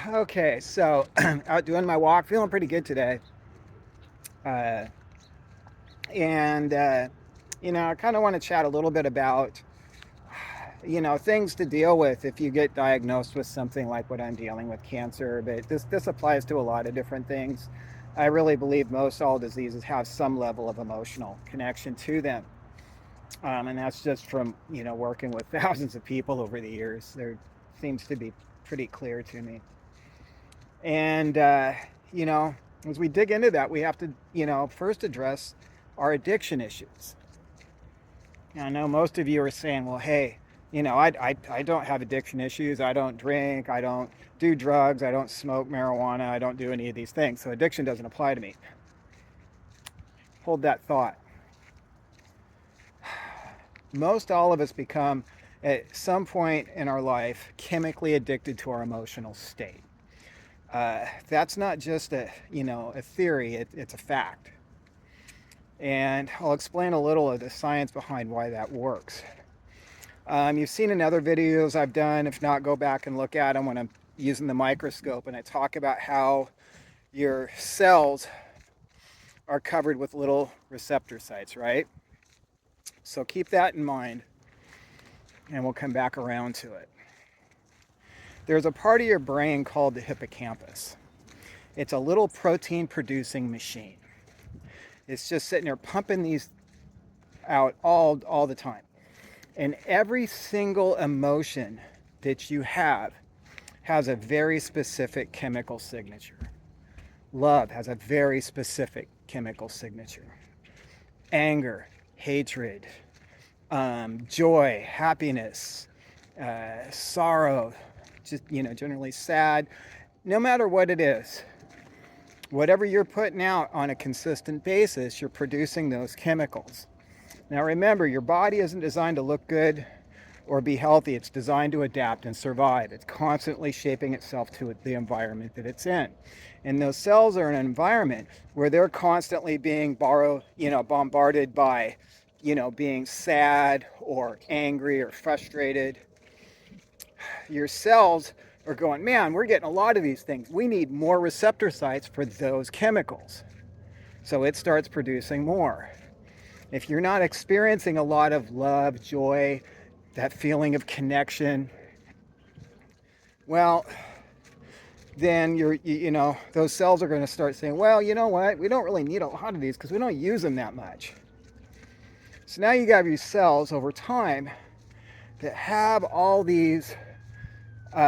Okay, so out doing my walk, feeling pretty good today. Uh, and, I kind of want to chat a little bit about, things to deal with if you get diagnosed with something like what I'm dealing with, cancer. But this applies to a lot of different things. I really believe most all diseases have some level of emotional connection to them. And that's just from, working with thousands of people over the years. There seems to be pretty clear to me. And, you know, as we dig into that, we have to, first address our addiction issues. And I know most of you are saying, well, hey, I don't have addiction issues. I don't drink. I don't do drugs. I don't smoke marijuana. I don't do any of these things. So addiction doesn't apply to me. Hold that thought. Most all of us become, at some point in our life, chemically addicted to our emotional state. That's not just a theory, it's a fact. And I'll explain a little of the science behind why that works. You've seen in other videos I've done. If not, go back and look at them when I'm using the microscope, and I talk about how your cells are covered with little receptor sites, right? So keep that in mind, and we'll come back around to it. There's a part of your brain called the hippocampus. It's a little protein producing machine. It's just sitting there pumping these out all the time. And every single emotion that you have has a very specific chemical signature. Love has a very specific chemical signature. Anger, hatred, joy, happiness, sorrow, just, generally sad. No matter what it is, whatever you're putting out on a consistent basis, you're producing those chemicals. Now remember, your body isn't designed to look good or be healthy. It's designed to adapt and survive. It's constantly shaping itself to the environment that it's in. And those cells are in an environment where they're constantly being bombarded by, being sad or angry or frustrated. Your cells are going, man, we're getting a lot of these things. We need more receptor sites for those chemicals. So it starts producing more. If you're not experiencing a lot of love, joy, that feeling of connection, well, then those cells are going to start saying, well, you know what? We don't really need a lot of these because we don't use them that much. So now you got these cells over time that have all these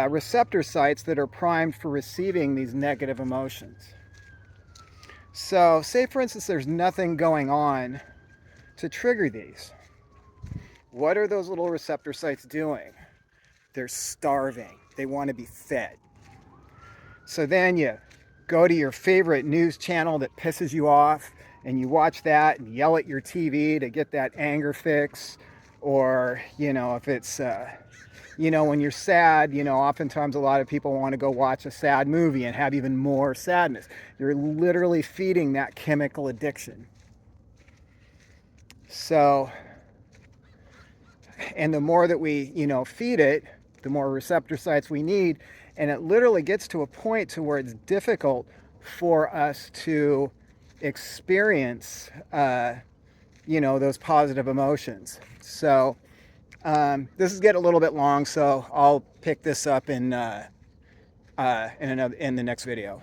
receptor sites that are primed for receiving these negative emotions. So say, for instance, there's nothing going on to trigger these. What are those little receptor sites doing? They're starving. They want to be fed. So then you go to your favorite news channel that pisses you off and you watch that and yell at your TV to get that anger fix. Or, if it's, when you're sad, oftentimes a lot of people want to go watch a sad movie and have even more sadness. You're literally feeding that chemical addiction. So, and the more that we, feed it, the more receptor sites we need. And it literally gets to a point to where it's difficult for us to experience, those positive emotions. So this is getting a little bit long, so I'll pick this up in the next video.